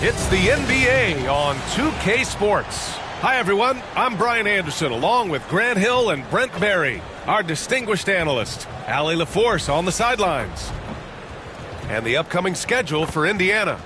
It's the NBA on 2K Sports. Hi, everyone. I'm Brian Anderson, along with Grant Hill and Brent Berry, our distinguished analyst. Allie LaForce on the sidelines. And the upcoming schedule for Indiana.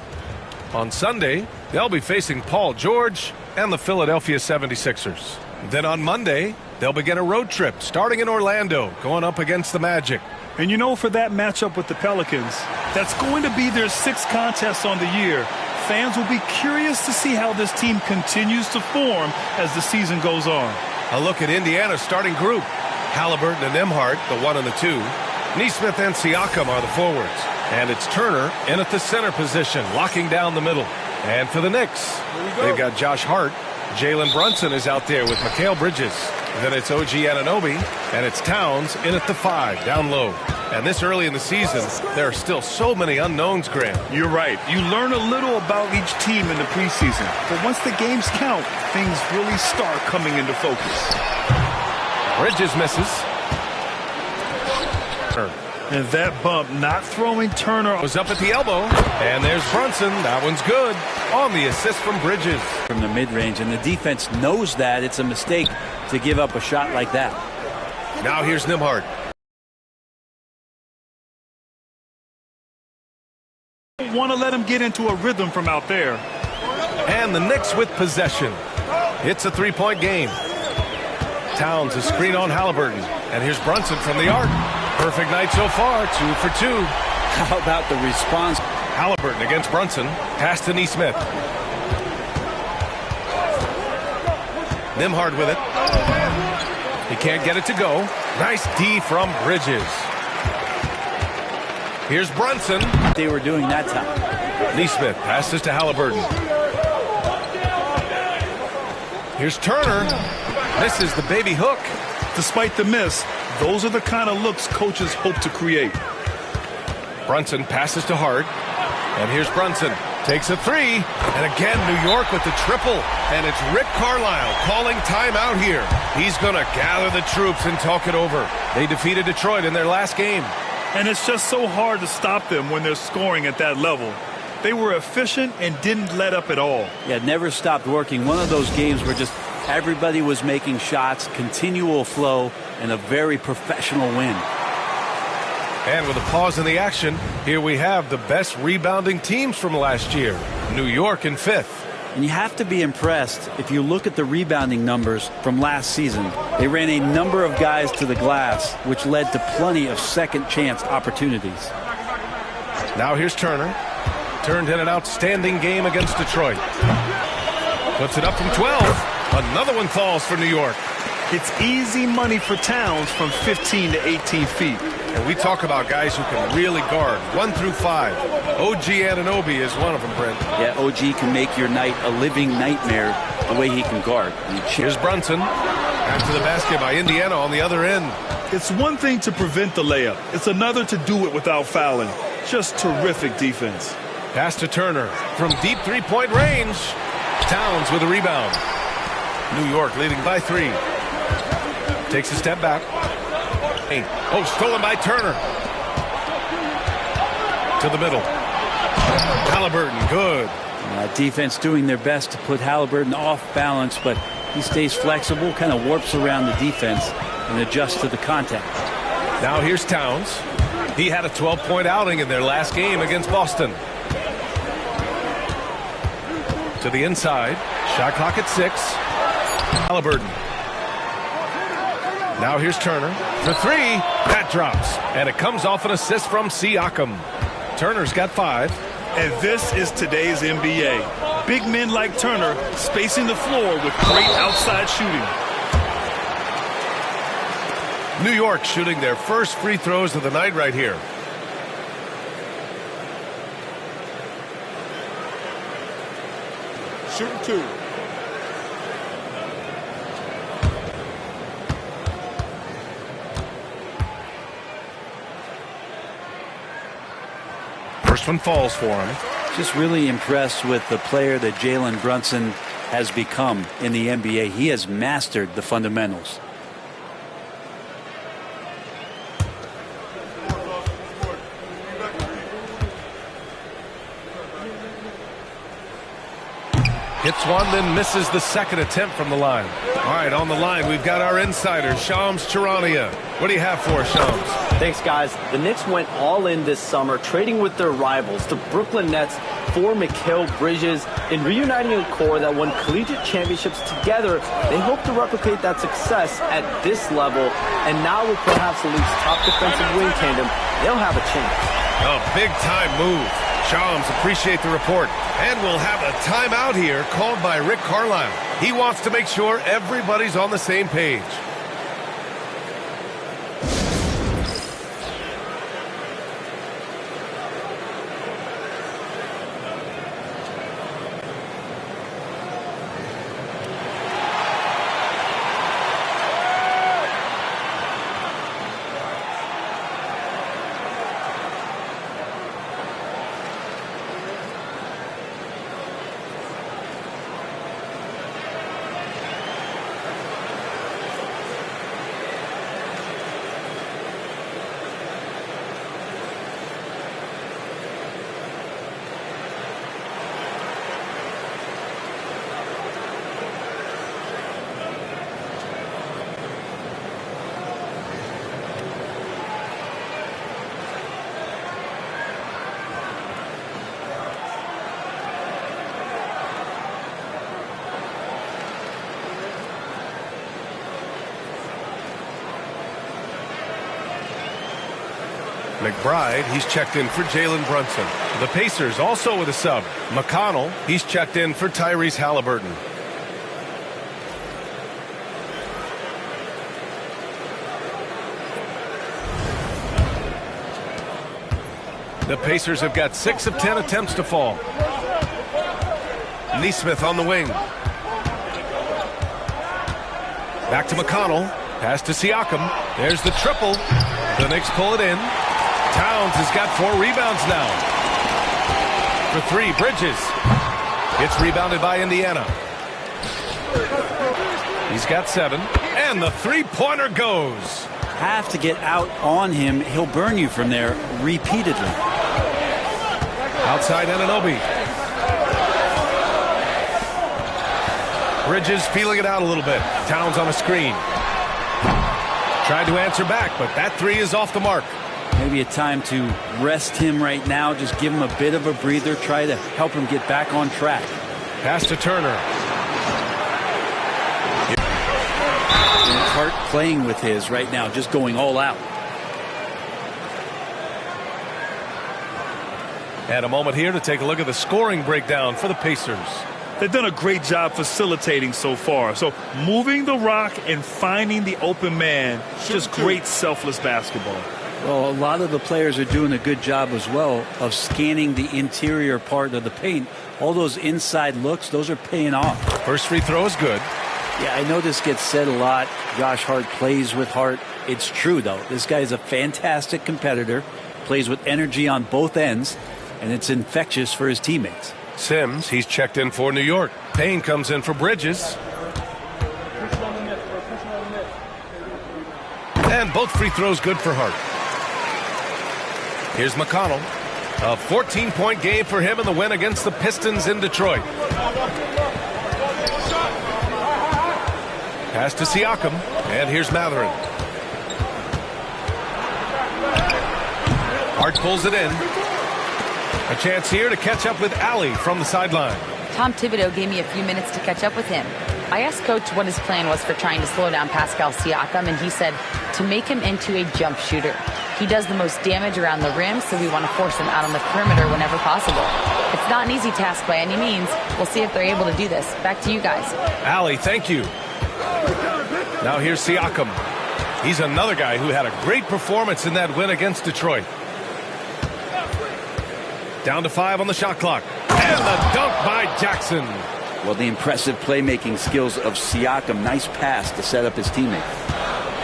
On Sunday, they'll be facing Paul George and the Philadelphia 76ers. Then on Monday, they'll begin a road trip starting in Orlando, going up against the Magic. And you know, for that matchup with the Pelicans, that's going to be their 6th contest on the year. Fans will be curious to see how this team continues to form as the season goes on. A look at Indiana's starting group. Halliburton and Nembhard, the 1 and the 2. Nesmith and Siakam are the forwards. And it's Turner in at the center position, locking down the middle. And for the Knicks, they've got Josh Hart. Jalen Brunson is out there with Mikal Bridges. Then it's OG Anunoby, and it's Towns in at the 5, down low. And this early in the season, there are still so many unknowns, Grant. You're right. You learn a little about each team in the preseason. But once the games count, things really start coming into focus. Bridges misses. And that bump not throwing Turner was up at the elbow. And there's Brunson. That one's good on the assist from Bridges. From the mid-range, and the defense knows that it's a mistake to give up a shot like that. Now here's Nembhard. Want to let him get into a rhythm from out there. And the Knicks with possession. It's a 3-point game. Towns, a screen on Halliburton. And here's Brunson from the arc. Perfect night so far, 2 for 2. How about the response? Halliburton against Brunson. Pass to Nesmith. Nembhard with it. He can't get it to go. Nice D from Bridges. Here's Brunson. They were doing that time. Nesmith passes to Halliburton. Here's Turner. Misses the baby hook. Despite the miss, those are the kind of looks coaches hope to create. Brunson passes to Hart. And here's Brunson. Takes a 3. And again, New York with the triple. And it's Rick Carlisle calling timeout here. He's going to gather the troops and talk it over. They defeated Detroit in their last game. And it's just so hard to stop them when they're scoring at that level. They were efficient and didn't let up at all. Yeah, never stopped working. One of those games where just everybody was making shots, continual flow, and a very professional win. And with a pause in the action, here we have the best rebounding teams from last year. New York in 5th. And you have to be impressed if you look at the rebounding numbers from last season. They ran a number of guys to the glass, which led to plenty of second chance opportunities. Now here's Turner. Turned in an outstanding game against Detroit. Puts it up from 12. Another one falls for New York. It's easy money for Towns from 15 to 18 feet. And we talk about guys who can really guard 1 through 5. OG Anunoby is one of them, Brent. Yeah, OG can make your night a living nightmare the way he can guard. Here's Brunson. After the basket by Indiana on the other end. It's one thing to prevent the layup. It's another to do it without fouling. Just terrific defense. Pass to Turner from deep 3-point range. Towns with a rebound. New York leading by 3. Takes a step back. Oh, stolen by Turner. To the middle. Halliburton, good. Defense doing their best to put Halliburton off balance, but he stays flexible, kind of warps around the defense and adjusts to the contact. Now here's Towns. He had a 12-point outing in their last game against Boston. To the inside. Shot clock at 6. Halliburton. Now here's Turner for 3. That drops. And it comes off an assist from Siakam. Turner's got 5. And this is today's NBA. Big men like Turner spacing the floor with great outside shooting. New York shooting their first free throws of the night right here. Shooting 2. First one falls for him. Just really impressed with the player that Jalen Brunson has become in the NBA. He has mastered the fundamentals. Hits one, then misses the second attempt from the line. All right, on the line, we've got our insider, Shams Charania. What do you have for us, Shams? Thanks, guys. The Knicks went all in this summer, trading with their rivals, the Brooklyn Nets, for Mikal Bridges. In reuniting a core that won collegiate championships together, they hope to replicate that success at this level. And now with perhaps the league's top defensive wing tandem, they'll have a chance. A big-time move. Shams, appreciate the report. And we'll have a timeout here called by Rick Carlisle. He wants to make sure everybody's on the same page. McBride, he's checked in for Jalen Brunson. The Pacers also with a sub. McConnell, he's checked in for Tyrese Halliburton. The Pacers have got 6 of 10 attempts to fall. Nesmith on the wing. Back to McConnell. Pass to Siakam. There's the triple. The Knicks pull it in. Towns has got 4 rebounds now. For 3, Bridges. It's rebounded by Indiana. He's got 7. And the three-pointer goes. Have to get out on him. He'll burn you from there repeatedly. Outside Anunoby. Bridges feeling it out a little bit. Towns on a screen. Tried to answer back, but that 3 is off the mark. Maybe a time to rest him right now. Just give him a bit of a breather. Try to help him get back on track. Pass to Turner. Hart playing with his right now, just going all out. And a moment here to take a look at the scoring breakdown for the Pacers. They've done a great job facilitating so far. So moving the rock and finding the open man, just great selfless basketball. Well, a lot of the players are doing a good job as well of scanning the interior part of the paint. All those inside looks, those are paying off. First free throw is good. Yeah, I know this gets said a lot. Josh Hart plays with heart. It's true, though. This guy is a fantastic competitor, plays with energy on both ends, and it's infectious for his teammates. Sims, he's checked in for New York. Payne comes in for Bridges. And both free throws good for Hart. Here's McConnell. A 14-point game for him in the win against the Pistons in Detroit. Pass to Siakam. And here's Matherin. Hart pulls it in. A chance here to catch up with Allie from the sideline. Tom Thibodeau gave me a few minutes to catch up with him. I asked Coach what his plan was for trying to slow down Pascal Siakam, and he said to make him into a jump shooter. He does the most damage around the rim, so we want to force him out on the perimeter whenever possible. It's not an easy task by any means. We'll see if they're able to do this. Back to you guys. Allie, thank you. Now here's Siakam. He's another guy who had a great performance in that win against Detroit. Down to 5 on the shot clock. And the dunk by Jackson. Well, the impressive playmaking skills of Siakam. Nice pass to set up his teammate.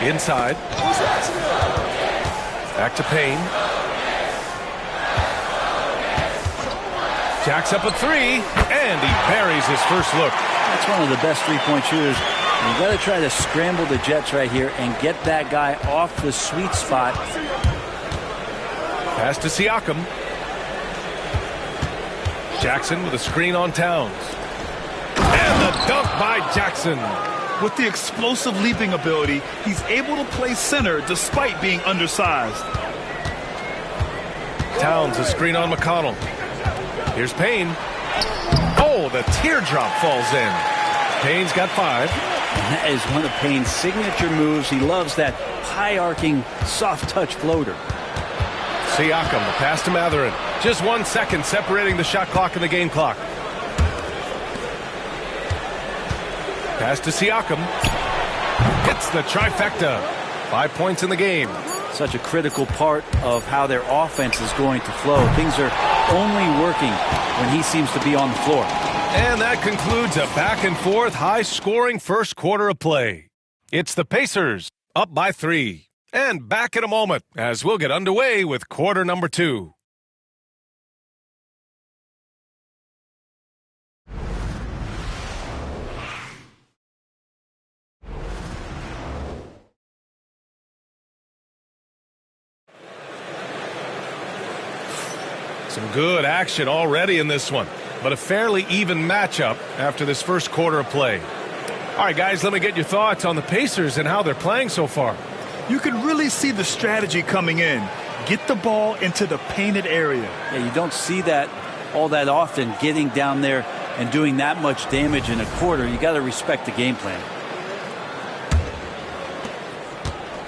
Inside. Back to Payne. Jacks up a 3, and he buries his first look. That's one of the best three-point shooters. You've got to try to scramble the Jets right here and get that guy off the sweet spot. Pass to Siakam. Jackson with a screen on Towns. Dunk by Jackson. With the explosive leaping ability, he's able to play center despite being undersized. Towns a screen on McConnell. Here's Payne. Oh, the teardrop falls in. Payne's got 5. And that is one of Payne's signature moves. He loves that high-arcing, soft-touch floater. Siakam, the pass to Mathurin. Just 1 second separating the shot clock and the game clock. Pass to Siakam. Hits the trifecta. 5 points in the game. Such a critical part of how their offense is going to flow. Things are only working when he seems to be on the floor. And that concludes a back-and-forth, high-scoring first quarter of play. It's the Pacers up by 3. And back in a moment as we'll get underway with quarter number 2. Some good action already in this one, but a fairly even matchup after this first quarter of play. All right, guys, let me get your thoughts on the Pacers and how they're playing so far. You can really see the strategy coming in. Get the ball into the painted area. Yeah, you don't see that all that often, getting down there and doing that much damage in a quarter. You got to respect the game plan.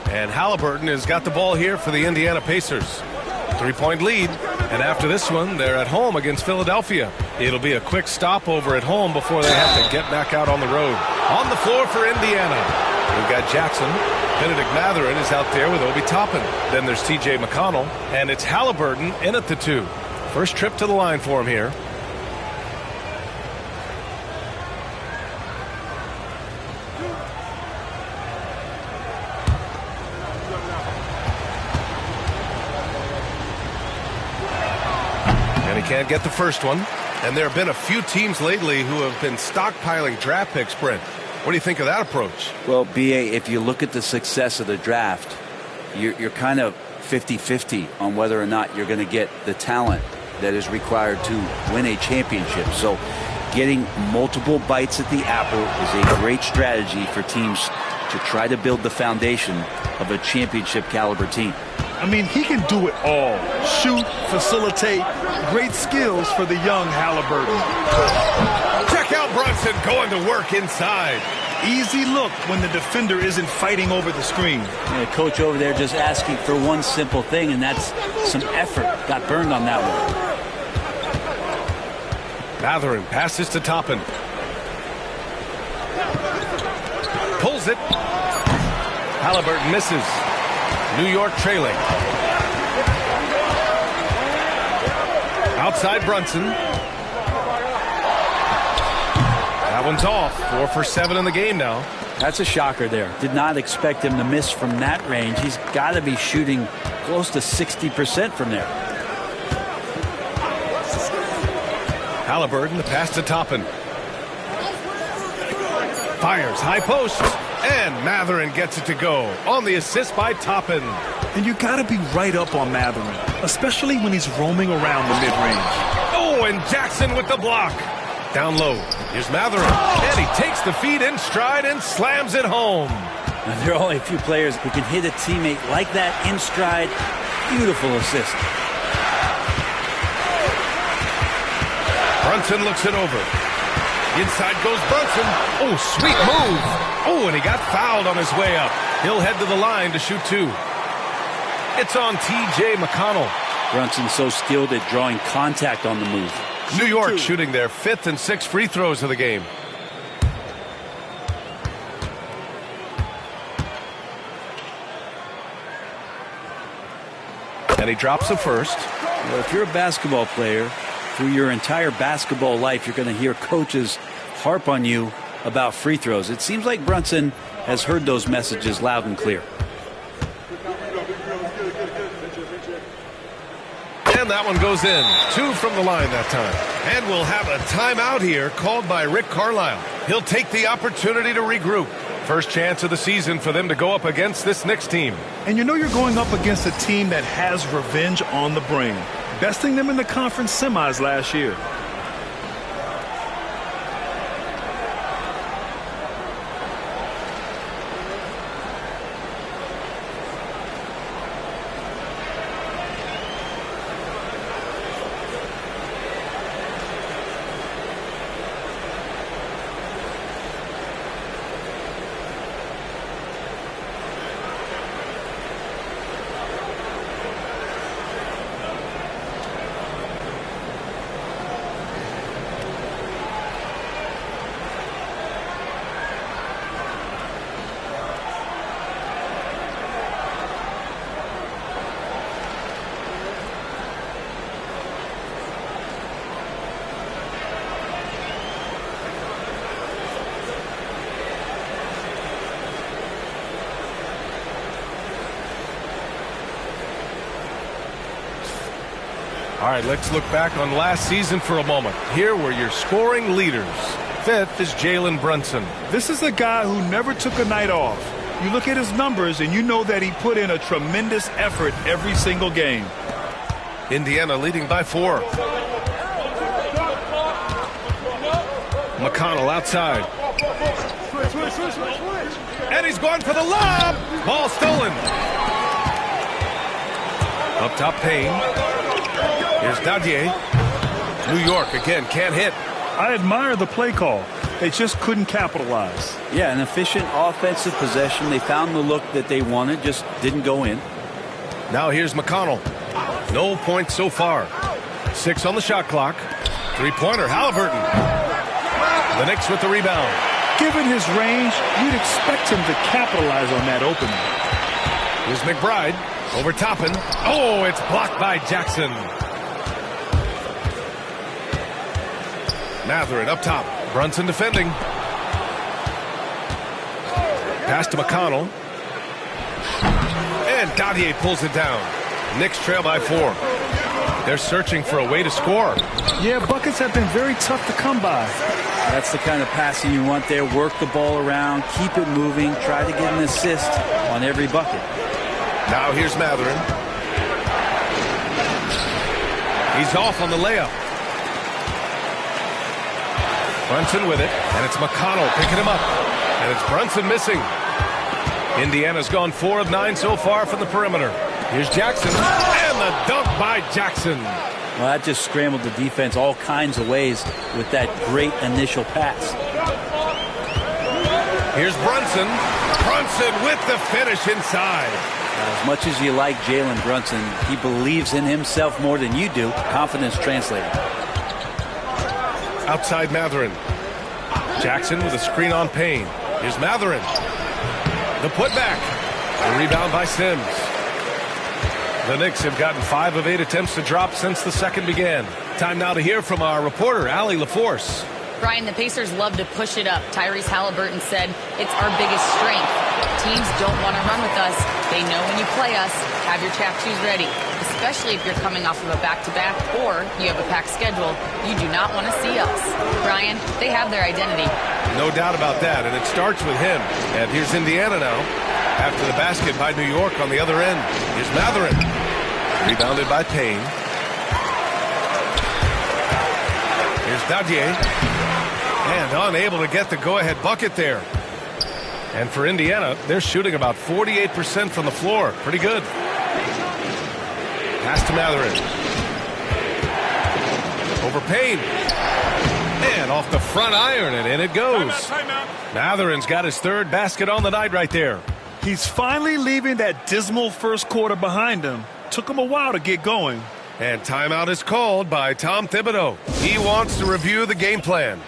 And Halliburton has got the ball here for the Indiana Pacers. 3-point lead, and after this one, they're at home against Philadelphia. It'll be a quick stopover at home before they have to get back out on the road. On the floor for Indiana, we've got Jackson. Benedict Mathurin is out there with Obi Toppin. Then there's T.J. McConnell, and it's Halliburton in at the 2. First trip to the line for him here. And he can't get the first one. And there have been a few teams lately who have been stockpiling draft picks, Brent. What do you think of that approach? Well, B.A., if you look at the success of the draft, you're kind of 50-50 on whether or not you're going to get the talent that is required to win a championship. So getting multiple bites at the apple is a great strategy for teams to try to build the foundation of a championship caliber team. I mean, he can do it all. Shoot, facilitate, great skills for the young Halliburton. Check out Brunson going to work inside. Easy look when the defender isn't fighting over the screen. The coach over there just asking for one simple thing, and that's some effort. Got burned on that one. Mathurin passes to Toppin. Pulls it. Halliburton misses. New York trailing. Outside Brunson. That one's off. 4 for 7 in the game now. That's a shocker there. Did not expect him to miss from that range. He's got to be shooting close to 60% from there. Halliburton, the pass to Toppin. Fires, high post. And Mathurin gets it to go on the assist by Toppin. And you got to be right up on Mathurin, especially when he's roaming around the mid-range. Oh, and Jackson with the block. Down low. Here's Mathurin. And he takes the feed in stride and slams it home. Now, there are only a few players who can hit a teammate like that in stride. Beautiful assist. Brunson looks it over. Inside goes Brunson. Oh, sweet move. Oh, and he got fouled on his way up. He'll head to the line to shoot 2. It's on T.J. McConnell. Brunson so skilled at drawing contact on the move. New York shooting their 5th and 6th free throws of the game. And he drops the first. Well, if you're a basketball player, through your entire basketball life, you're going to hear coaches harp on you about free throws. It seems like Brunson has heard those messages loud and clear. And that one goes in. 2 from the line that time. And we'll have a timeout here called by Rick Carlisle. He'll take the opportunity to regroup. First chance of the season for them to go up against this Knicks team. And you know you're going up against a team that has revenge on the brain, besting them in the conference semis last year. All right, let's look back on last season for a moment. Here were your scoring leaders. 5th is Jalen Brunson. This is a guy who never took a night off. You look at his numbers and you know that he put in a tremendous effort every single game. Indiana leading by 4. McConnell outside. And he's going for the lob. Ball stolen. Up top, Payne. Here's Dadier. New York again, can't hit. I admire the play call. They just couldn't capitalize. Yeah, an efficient offensive possession. They found the look that they wanted, just didn't go in. Now here's McConnell. No points so far. 6 on the shot clock. 3-pointer, Halliburton. The Knicks with the rebound. Given his range, you'd expect him to capitalize on that opening. Here's McBride. Over Toppin. Oh, it's blocked by Jackson. Matherin up top. Brunson defending. Pass to McConnell. And Dadier pulls it down. Knicks trail by 4. They're searching for a way to score. Yeah, buckets have been very tough to come by. That's the kind of passing you want there. Work the ball around, keep it moving, try to get an assist on every bucket. Now here's Matherin. He's off on the layup. Brunson with it, and it's McConnell picking him up. And it's Brunson missing. Indiana's gone 4 of 9 so far from the perimeter. Here's Jackson, and the dunk by Jackson. Well, that just scrambled the defense all kinds of ways with that great initial pass. Here's Brunson. Brunson with the finish inside. As much as you like Jalen Brunson, he believes in himself more than you do. Confidence translated. Outside Matherin. Jackson with a screen on Payne. Here's Matherin. The putback. The rebound by Sims. The Knicks have gotten 5 of 8 attempts to drop since the second began. Time now to hear from our reporter, Allie LaForce. Brian, the Pacers love to push it up. Tyrese Halliburton said, it's our biggest strength. Teams don't want to run with us. They know when you play us, have your trap shoes ready. Especially if you're coming off of a back-to-back or you have a packed schedule. You do not want to see us. Brian, they have their identity. No doubt about that, and it starts with him. And here's Indiana now. After the basket by New York on the other end. Here's Matherin. Rebounded by Payne. Here's Dadier. And unable to get the go-ahead bucket there. And for Indiana, they're shooting about 48% from the floor. Pretty good. Pass to Matherin. Over Payne. And off the front iron, and in it goes. Matherin's got his 3rd basket on the night right there. He's finally leaving that dismal first quarter behind him. Took him a while to get going. And timeout is called by Tom Thibodeau. He wants to review the game plan.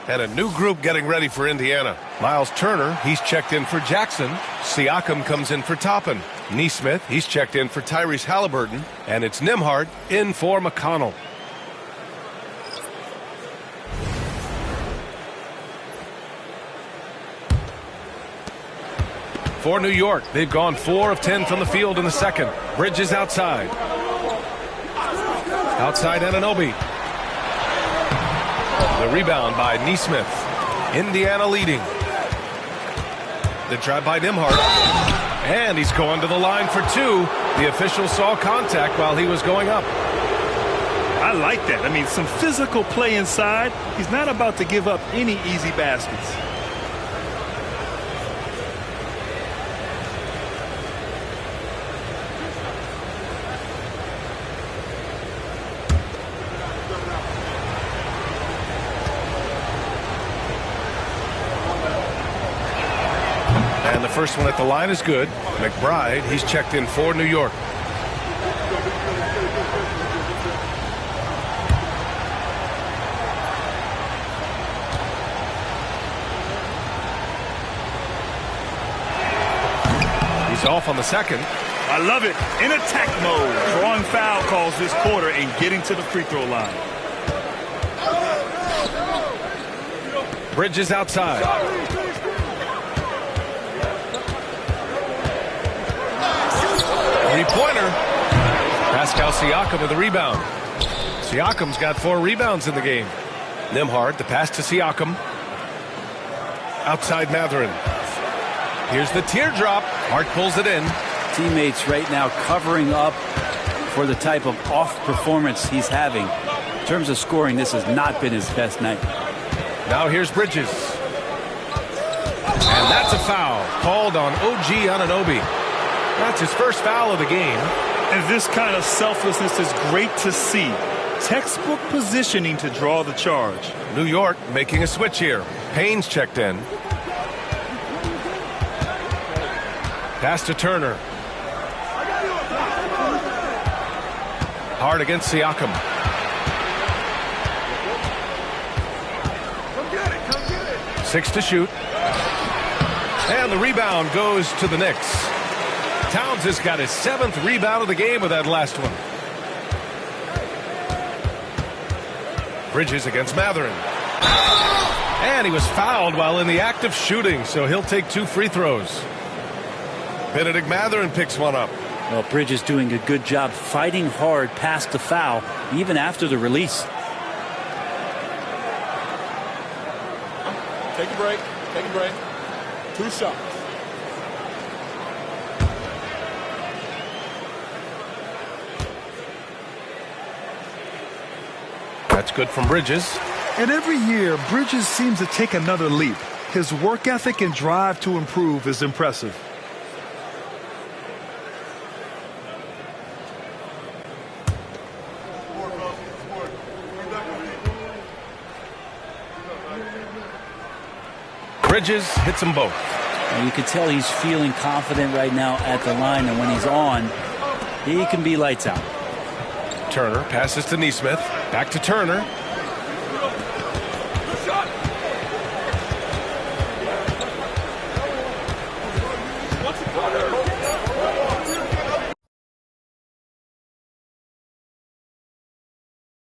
And a new group getting ready for Indiana. Miles Turner, he's checked in for Jackson. Siakam comes in for Toppin. Nesmith, he's checked in for Tyrese Halliburton. And it's Nembhard in for McConnell. For New York, they've gone 4 of 10 from the field in the second. Bridges outside. Outside Anunoby. The rebound by Nesmith. Indiana leading. The drive by Nembhard. And he's going to the line for 2. The official saw contact while he was going up. I like that. I mean, some physical play inside. He's not about to give up any easy baskets. And the first one at the line is good. McBride, he's checked in for New York. He's off on the second. I love it. In attack mode. Drawing foul calls this quarter and getting to the free throw line. Bridges outside. Three-pointer. Pascal Siakam with the rebound. Siakam's got 4 rebounds in the game. Nembhard, the pass to Siakam. Outside Mathurin. Here's the teardrop. Hart pulls it in. Teammates right now covering up for the type of off performance he's having. In terms of scoring, this has not been his best night. Now here's Bridges. And that's a foul called on OG Anunoby. That's his first foul of the game. And this kind of selflessness is great to see. Textbook positioning to draw the charge. New York making a switch here. Payne's checked in. Pass to Turner. Hard against Siakam. Come get it. 6 to shoot. And the rebound goes to the Knicks. Towns has got his 7th rebound of the game with that last one. Bridges against Mathurin. And he was fouled while in the act of shooting, so he'll take 2 free throws. Benedict Mathurin picks one up. Well, Bridges doing a good job fighting hard past the foul, even after the release. Take a break. Take a break. 2 shots. That's good from Bridges. And every year, Bridges seems to take another leap. His work ethic and drive to improve is impressive. Bridges hits them both. And you can tell he's feeling confident right now at the line, and when he's on, he can be lights out. Turner passes to Nesmith. Back to Turner.